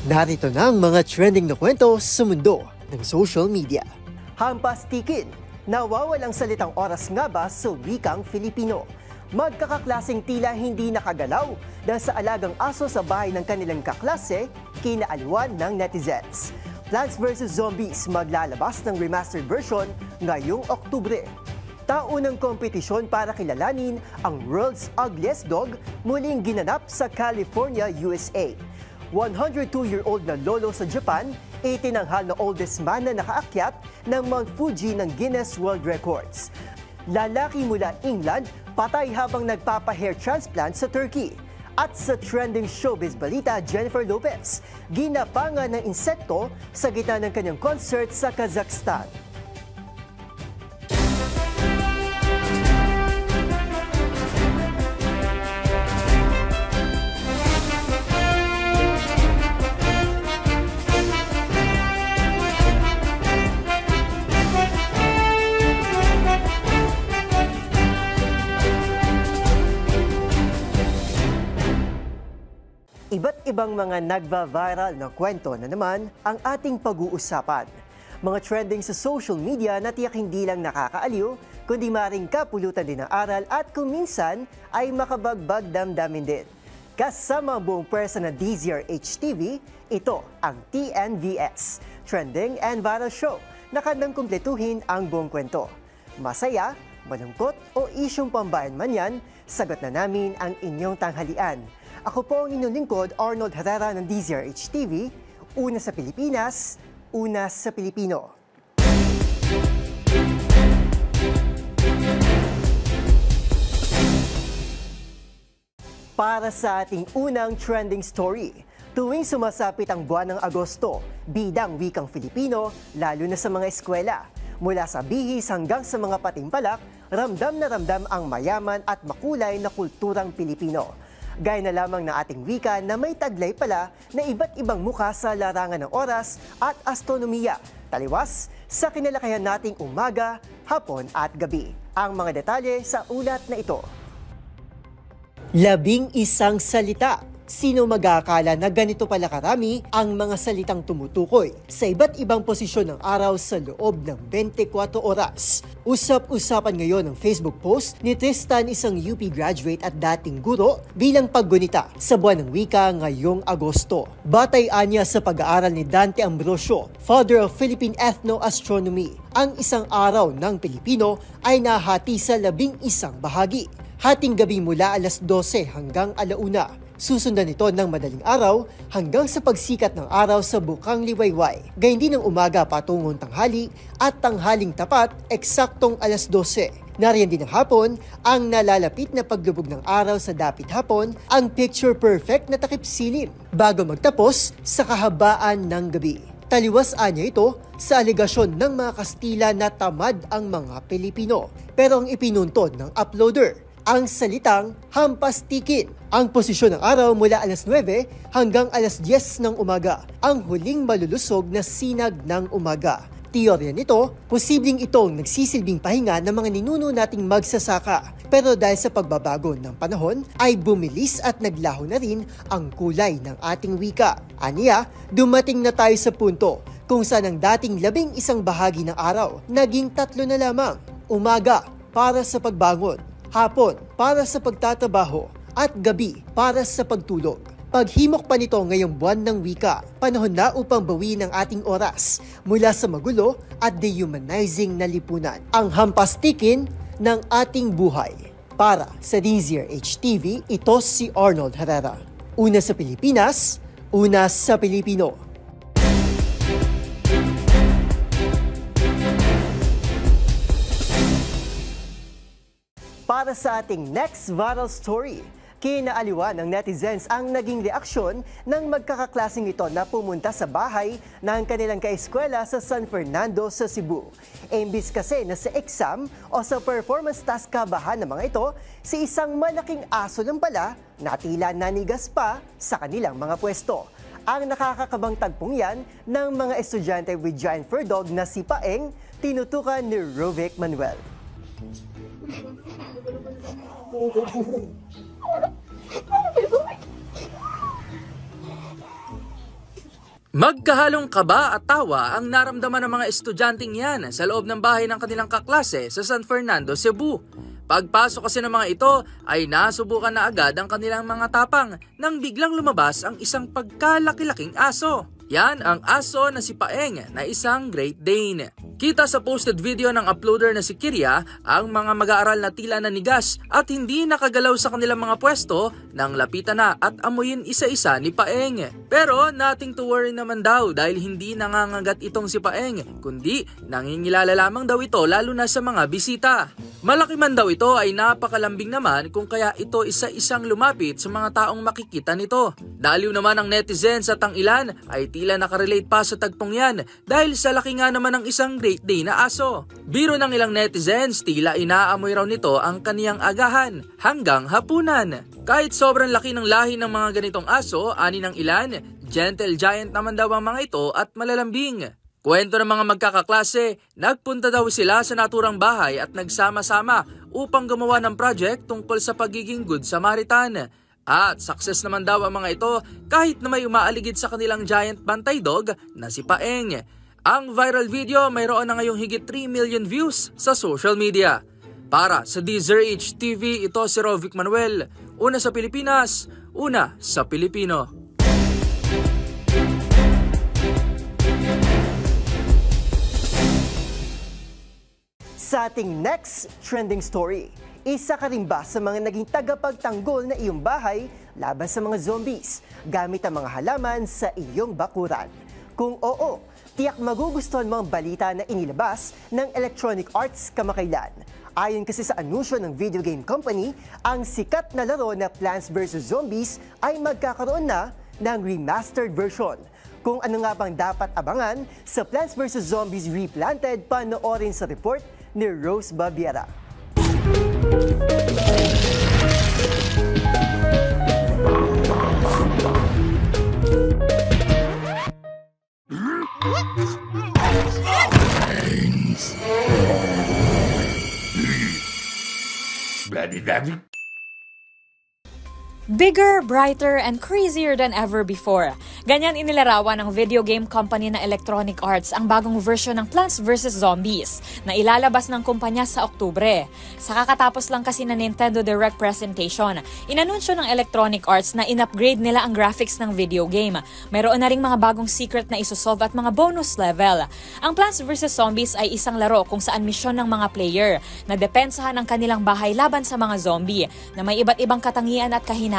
Narito na ang mga trending na kwento sa mundo ng social media. Hampas tikin, nawawalang salitang oras nga ba sa wikang Filipino? Magkakaklaseng tila hindi nakagalaw dahil sa alagang aso sa bahay ng kanilang kaklase, kinaaliwan ng netizens. Plants vs. Zombies maglalabas ng remastered version ngayong Oktubre. Taunang kompetisyon para kilalanin ang World's Ugliest Dog muling ginanap sa California, USA. 102-year-old na lolo sa Japan, itinanghal na oldest man na nakaakyat ng Mount Fuji ng Guinness World Records. Lalaki mula England, patay habang nagpapa-hair transplant sa Turkey. At sa trending showbiz balita, Jennifer Lopez, ginapangan ng insekto sa gitna ng kanyang concert sa Kazakhstan. Iba't ibang mga nagva-viral na kwento na naman ang ating pag-uusapan. Mga trending sa social media na tiyak hindi lang nakakaaliw, kundi maring kapulutan din ng aral at kung minsan ay makabagbag damdamin din. Kasama ang buong pwersa na DZRH TV, ito ang TNVS, Trending and Viral Show, na kandang kumpletuhin ang buong kwento. Masaya, malungkot o isyong pambayan man yan, sagot na namin ang inyong tanghalian. Ako po ang inyong lingkod, Arnold Herrera ng DZRH TV, una sa Pilipinas, una sa Pilipino. Para sa ating unang trending story, tuwing sumasapit ang buwan ng Agosto, bidang wikang Filipino, lalo na sa mga eskwela. Mula sa bihis hanggang sa mga patimpalak, ramdam na ramdam ang mayaman at makulay na kulturang Pilipino. Gaya na lamang ng ating wika na may taglay pala na iba't ibang mukha sa larangan ng oras at astronomiya. Taliwas sa kinalakayan nating umaga, hapon at gabi. Ang mga detalye sa ulat na ito. 11 salita. Sino mag-aakala na ganito pala karami ang mga salitang tumutukoy sa iba't ibang posisyon ng araw sa loob ng 24 oras? Usap-usapan ngayon ang Facebook post ni Tristan, isang UP graduate at dating guro, bilang paggunita sa buwan ng wika ngayong Agosto. Batay anya sa pag-aaral ni Dante Ambrosio, Father of Philippine Ethno-Astronomy, ang isang araw ng Pilipino ay nahati sa 11 bahagi. Hating gabi mula alas 12 hanggang alauna. Susundan ito ng madaling araw hanggang sa pagsikat ng araw sa bukang liwayway. Gayun din ng umaga patungong tanghali at tanghaling tapat eksaktong alas 12. Nariyan din ng hapon ang nalalapit na paglubog ng araw sa dapit hapon, ang picture perfect na takip silim bago magtapos sa kahabaan ng gabi. Taliwas anya ito sa alegasyon ng mga Kastila na tamad ang mga Pilipino. Pero ang ipinuntod ng uploader, ang salitang hampas tikin. Ang posisyon ng araw mula alas 9 hanggang alas 10 ng umaga, ang huling malulusog na sinag ng umaga. Teorya nito, posibleng itong nagsisilbing pahinga ng mga ninuno nating magsasaka. Pero dahil sa pagbabago ng panahon, ay bumilis at naglaho na rin ang kulay ng ating wika. Aniya, dumating na tayo sa punto kung saan ang dating 11 bahagi ng araw, naging 3 na lamang. Umaga para sa pagbangon, hapon para sa pagtatabaho, at gabi para sa pagtulog. Paghimok pa nito ngayong buwan ng wika, panahon na upang bawiin ang ating oras mula sa magulo at dehumanizing na lipunan. Ang hampas tikin ng ating buhay. Para sa DZRH TV, ito si Arnold Herrera. Una sa Pilipinas, una sa Pilipino. Para sa ating next viral story, kinaaliwan ng netizens ang naging reaksyon ng magkakaklaseng ito na pumunta sa bahay ng kanilang kaeskwela sa San Fernando sa Cebu. Imbis kasi na sa exam o sa performance task kabahan ng mga ito, si isang malaking aso lang pala na tila nanigas pa sa kanilang mga pwesto. Ang nakakakabang tagpong yan ng mga estudyante with giant fur dog na si Paeng, tinutukan ni Rovic Manuel. Magkahalong kaba at tawa ang naramdaman ng mga estudyanteng yan sa loob ng bahay ng kanilang kaklase sa San Fernando, Cebu. Pagpasok kasi ng mga ito ay nasubukan na agad ang kanilang mga tapang nang biglang lumabas ang isang pagkalaki-laking aso. Yan ang aso na si Paeng na isang Great Dane. Kita sa posted video ng uploader na si Kiria ang mga mag-aaral na tila nanigas at hindi nakagalaw sa kanilang mga pwesto nang lapitan na at amuyin isa-isa ni Paeng. Pero nothing to worry naman daw dahil hindi nangangagat itong si Paeng kundi nangingilala lamang daw ito lalo na sa mga bisita. Malaki man daw ito ay napakalambing naman kung kaya ito isa-isang lumapit sa mga taong makikita nito. Daliw naman ang netizens at ang ilan ay tila nakarelate pa sa tagpong yan dahil sa laki nga naman ng isang Great Dane na aso. Biro ng ilang netizens, tila inaamoy raw nito ang kaniyang agahan hanggang hapunan. Kahit sobrang laki ng lahi ng mga ganitong aso, ani ng ilan, gentle giant naman daw ang mga ito at malalambing. Kwento ng mga magkakaklase, nagpunta daw sila sa naturang bahay at nagsama-sama upang gumawa ng project tungkol sa pagiging Good Samaritan. At success naman daw ang mga ito kahit na may umaaligid sa kanilang giant bantay dog na si Paeng. Ang viral video mayroon na ngayong higit 3 million views sa social media. Para sa DZRH TV, ito si Rovic Manuel. Una sa Pilipinas, una sa Pilipino. Sa ating next trending story, isa ka rin ba sa mga naging tagapagtanggol na iyong bahay laban sa mga zombies gamit ang mga halaman sa iyong bakuran? Kung oo, tiyak magugustuhan mo ang balita na inilabas ng Electronic Arts kamakailan. Ayon kasi sa anunsyo ng video game company, ang sikat na laro na Plants vs. Zombies ay magkakaroon na ng remastered version. Kung ano nga bang dapat abangan sa Plants vs. Zombies Replanted, panoorin sa report ni Rose Babiera. Bigger, brighter, and crazier than ever before. Ganyan inilarawan ng video game company na Electronic Arts ang bagong version ng Plants vs. Zombies na ilalabas ng kumpanya sa Oktubre. Sa kakatapos lang kasi na Nintendo Direct presentation, inanunsyo ng Electronic Arts na in-upgrade nila ang graphics ng video game. Mayroon na ring mga bagong secret na isosolve at mga bonus level. Ang Plants vs. Zombies ay isang laro kung saan misyon ng mga player na depensahan ang kanilang bahay laban sa mga zombie na may iba't ibang katangian at kahinaan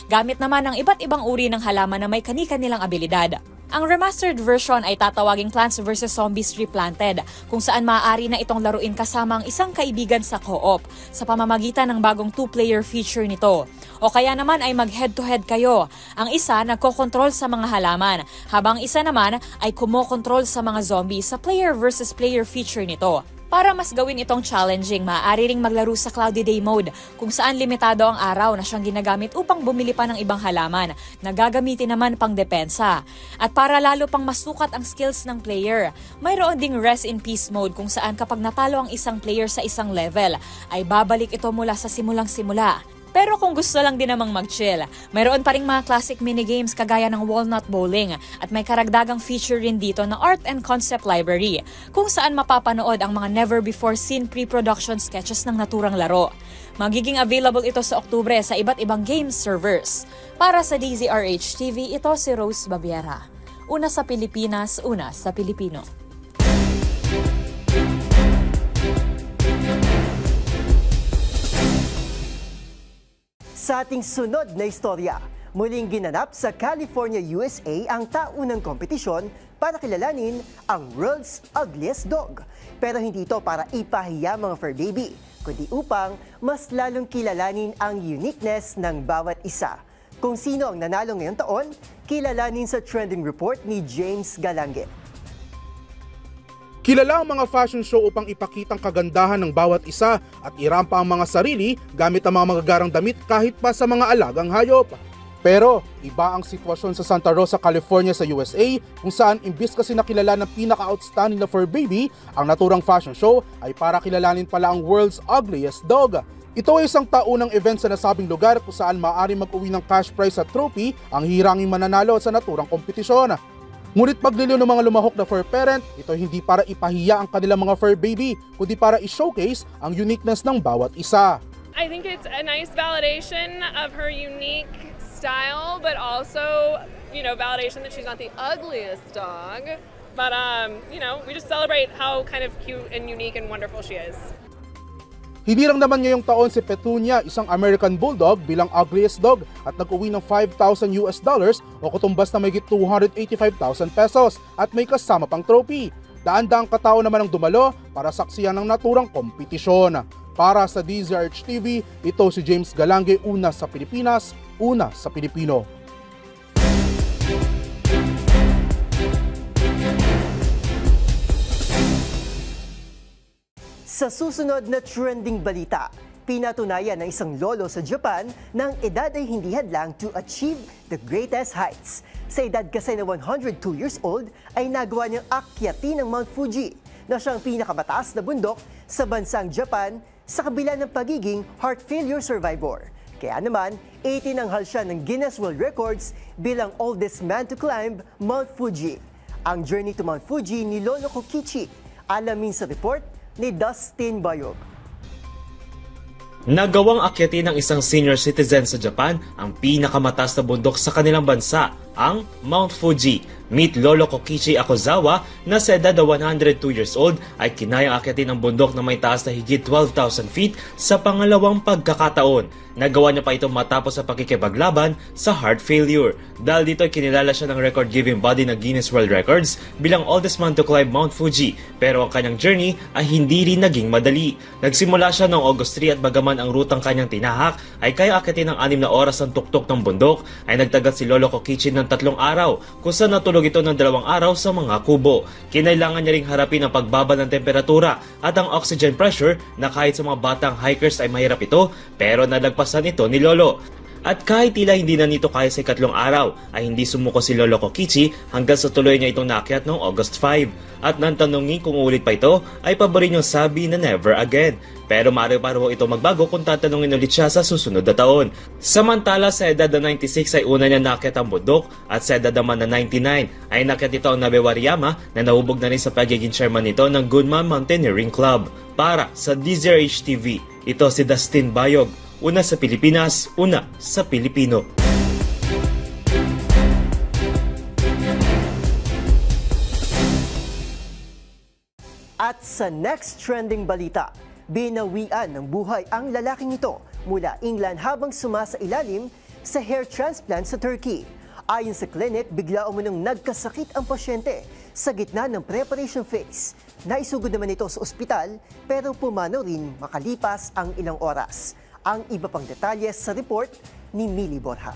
gamit naman ng iba't ibang uri ng halaman na may kani-kanilang abilidad. Ang remastered version ay tatawaging Plants vs. Zombies Replanted, kung saan maaari na itong laruin kasama ang isang kaibigan sa co-op sa pamamagitan ng bagong 2-player feature nito. O kaya naman ay mag-head-to-head kayo. Ang isa nagkokontrol sa mga halaman, habang isa naman ay kumokontrol sa mga zombies sa player versus player feature nito. Para mas gawin itong challenging, maaari ring maglaro sa Cloudy Day mode kung saan limitado ang araw na siyang ginagamit upang bumili pa ng ibang halaman na gagamitin naman pang depensa. At para lalo pang masukat ang skills ng player, mayroon ding Rest in Peace mode kung saan kapag natalo ang isang player sa isang level, ay babalik ito mula sa simulang-simula. Pero kung gusto lang din namang mag-chill, mayroon pa ring mga classic minigames kagaya ng Walnut Bowling at may karagdagang feature rin dito na Art and Concept Library kung saan mapapanood ang mga never-before-seen pre-production sketches ng naturang laro. Magiging available ito sa Oktubre sa iba't ibang game servers. Para sa DZRH TV, ito si Rose Babiera. Una sa Pilipinas, una sa Pilipino. Sa ating sunod na istorya, muling ginanap sa California, USA ang taunang kompetisyon para kilalanin ang World's Ugliest Dog. Pero hindi ito para ipahiya mga fur baby, kundi upang mas lalong kilalanin ang uniqueness ng bawat isa. Kung sino ang nanalo ngayong taon, kilalanin sa trending report ni James Galange. Kilala ang mga fashion show upang ipakitang kagandahan ng bawat isa at irampa ang mga sarili gamit ang mga magagarang damit kahit pa sa mga alagang hayop. Pero iba ang sitwasyon sa Santa Rosa, California sa USA kung saan imbis kasi nakilala ng pinaka-outstanding na fur baby, ang naturang fashion show ay para kilalanin pala ang World's Ugliest Dog. Ito ay isang taunang event sa nasabing lugar kung saan maaari mag-uwi ng cash prize at trophy ang hiranging mananalo sa naturang kompetisyon. Ngunit pagliliw ng mga lumahok na fur parent, ito hindi para ipahiya ang kanilang mga fur baby, kundi para i-showcase ang uniqueness ng bawat isa. I think it's a nice validation of her unique style, but also, validation that she's not the ugliest dog. But, we just celebrate how kind of cute and unique and wonderful she is. Hindi lang naman ngayong taon si Petunia, isang American Bulldog, bilang ugliest dog at nag-uwi ng $5,000 o kutumbas na may 285,000 pesos at may kasama pang trophy. Daan-daang katao naman ang dumalo para saksiyan ng naturang kompetisyon. Para sa DZRH TV, ito si James Galange, una sa Pilipinas, una sa Pilipino. Sa susunod na trending balita, pinatunayan ng isang lolo sa Japan na ang edad ay hindi hadlang to achieve the greatest heights. Sa edad kasi na 102 years old, ay nagawa niyang akyatin ng Mount Fuji na siyang pinakamataas na bundok sa bansang Japan sa kabila ng pagiging heart failure survivor. Kaya naman, itinanghal siya ng Guinness World Records bilang oldest man to climb Mount Fuji. Ang journey to Mount Fuji ni Lolo Kokichi, alamin sa report ni Dustin Bayog. Nagawang akyatin ng isang senior citizen sa Japan ang pinakamataas na bundok sa kanilang bansa, ang Mount Fuji. Meet Lolo Kokichi Akozawa na sa edad na 102 years old ay kinayang akyatin ang bundok na may taas na higit 12,000 feet sa pangalawang pagkakataon. Nagawa niya pa ito matapos sa pakikipaglaban sa heart failure. Dahil dito ay kinilala siya ng record-giving body ng Guinness World Records bilang oldest man to climb Mount Fuji, pero ang kanyang journey ay hindi rin naging madali. Nagsimula siya noong August 3 at bagaman ang rutang kanyang tinahak ay kaya akyatin ng 6 na oras ang tuktok ng bundok, ay nagtagal si Lolo Kokichi ng 3 araw kung saan natulog ito ng 2 araw sa mga kubo. Kinailangan niya ring harapin ang pagbaba ng temperatura at ang oxygen pressure na kahit sa mga batang hikers ay mahirap ito, pero nalagpasan ito ni Lolo. At kahit tila hindi na nito kaya sa 3 araw, ay hindi sumuko si Lolo Kokichi hanggang sa tuloy niya itong naakyat noong August 5. At nang tanungin kung ulit pa ito, ay pabor niyang sabi na never again. Pero maaari pa rin ito magbago kung tatanungin ulit siya sa susunod na taon. Samantala sa edad na 96 ay una niya naakyat ang bundok, at sa edad naman na 99 ay naakyat ito ang Nabe Wariyama na nahubog na rin sa pagiging chairman nito ng Goodman Mountaineering Club. Para sa DZRH TV, ito si Dustin Bayog. Una sa Pilipinas, una sa Pilipino. At sa next trending balita, binawian ng buhay ang lalaking ito mula England habang sumasailalim sa hair transplant sa Turkey. Ayon sa clinic, bigla umunong nagkasakit ang pasyente sa gitna ng preparation phase. Naisugod naman ito sa ospital pero pumanaw rin makalipas ang ilang oras. Ang iba pang detalye sa report ni Mili Borja.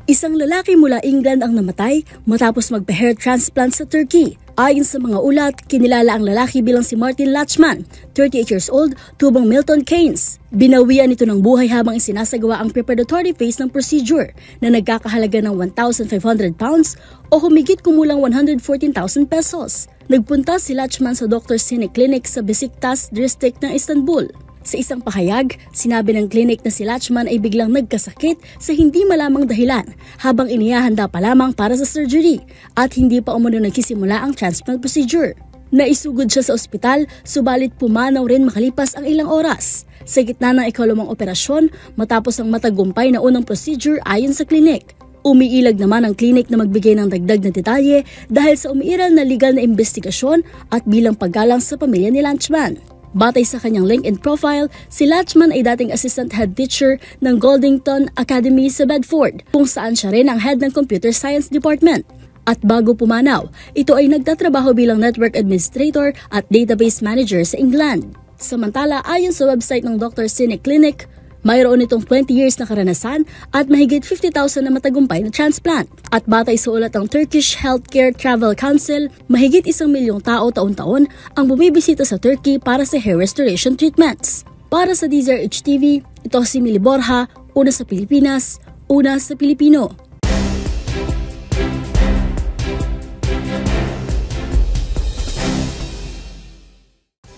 Isang lalaki mula England ang namatay matapos magpa-hair transplant sa Turkey. Ayon sa mga ulat, kinilala ang lalaki bilang si Martin Lachman, 38 years old, tubong Milton Keynes. Binawian ito ng buhay habang isinasagawa ang preparatory phase ng procedure na nagkakahalaga ng 1,500 pounds o humigit kumulang 114,000 pesos. Nagpunta si Lachman sa Dr. Sinek Clinic sa Besiktas District ng Istanbul. Sa isang pahayag, sinabi ng clinic na si Lachman ay biglang nagkasakit sa hindi malamang dahilan habang inihahanda pa lamang para sa surgery at hindi pa umano nagsisimula ang transplant procedure. Naisugod siya sa ospital, subalit pumanaw rin makalipas ang ilang oras. Sa gitna ng ikalawang operasyon, matapos ang matagumpay na unang procedure ayon sa clinic. Umiilag naman ang clinic na magbigay ng dagdag na detalye dahil sa umiiral na legal na investigasyon at bilang paggalang sa pamilya ni Lachman. Batay sa kanyang LinkedIn profile, si Lachman ay dating assistant head teacher ng Goldington Academy sa Bedford, kung saan siya rin ang head ng Computer Science Department. At bago pumanaw, ito ay nagtatrabaho bilang network administrator at database manager sa England. Samantala, ayon sa website ng Dr. Sinek Clinic, mayroon itong 20 years na karanasan at mahigit 50,000 na matagumpay na transplant. At batay sa ulat ng Turkish Healthcare Travel Council, mahigit 1 milyong tao taon-taon ang bumibisita sa Turkey para sa hair restoration treatments. Para sa DZRH TV, ito si Mili Borja, una sa Pilipinas, una sa Pilipino.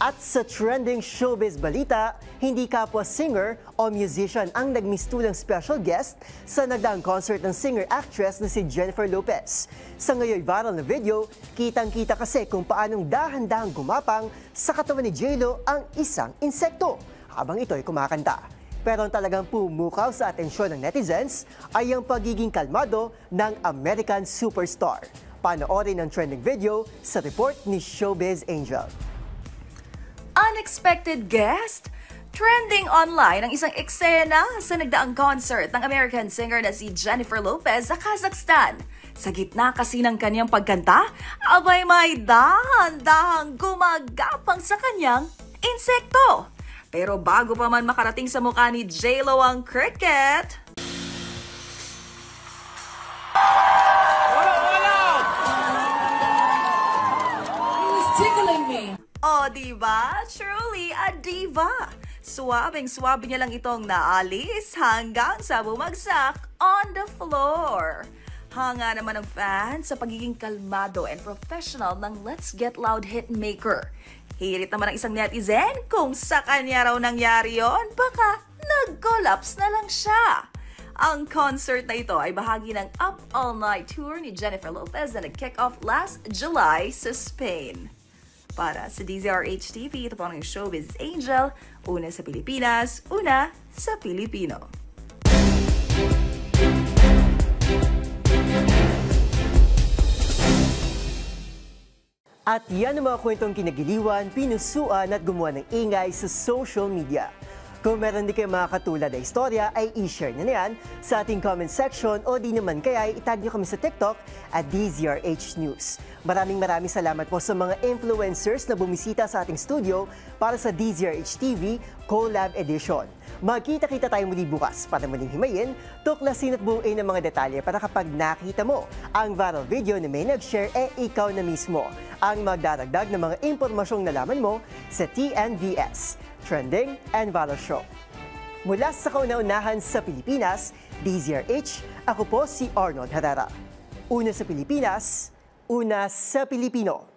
At sa trending showbiz balita, hindi kapwa singer o musician ang nagmistulang special guest sa nagdaang concert ng singer-actress na si Jennifer Lopez. Sa ngayon viral na video, kitang-kita kasi kung paanong dahan-dahang gumapang sa katawan ni J-Lo ang isang insekto habang ito'y kumakanta. Pero ang talagang pumukaw sa atensyon ng netizens ay ang pagiging kalmado ng American superstar. Panoorin ang trending video sa report ni Showbiz Angel. Unexpected guest? Trending online ang isang eksena sa nagdaang concert ng American singer na si Jennifer Lopez sa Kazakhstan. Sa gitna kasi ng kanyang pagkanta, abay may dahan-dahang gumagapang sa kanyang insekto. Pero bago pa man makarating sa mukha ni J-Lo ang cricket, oh, diba? Truly a diva. Suwabing-swabe niya lang itong naalis hanggang sa bumagsak on the floor. Hanga naman ng fans sa pagiging kalmado and professional ng Let's Get Loud hitmaker. Hirit naman ang isang netizen kung sa kanya raw nangyari yon, baka nag-collapse na lang siya. Ang concert na ito ay bahagi ng Up All Night tour ni Jennifer Lopez na nag-kick off last July sa Spain. Para sa DZRH TV, ito po ang Showbiz Angel, una sa Pilipinas, una sa Pilipino. At yan ang mga kwentong kinagiliwan, pinusuan at gumawa ng ingay sa social media. Kung meron din kayo mga katulad na istorya, ay i-share nyo na yan sa ating comment section o di naman kaya itag nyo kami sa TikTok at DZRH News. Maraming salamat po sa mga influencers na bumisita sa ating studio para sa DZRH TV Collab Edition. Magkita-kita tayo muli bukas para muling himayin, tuklasin at buuin ang mga detalye para kapag nakita mo ang viral video na may nag-share, ikaw na mismo ang magdaragdag ng mga impormasyong nalaman mo sa TNVS, Trending and Viral Show. Mula sa kauna-unahan sa Pilipinas, DZRH, ako po si Arnold Herrera. Una sa Pilipinas, una sa Pilipino.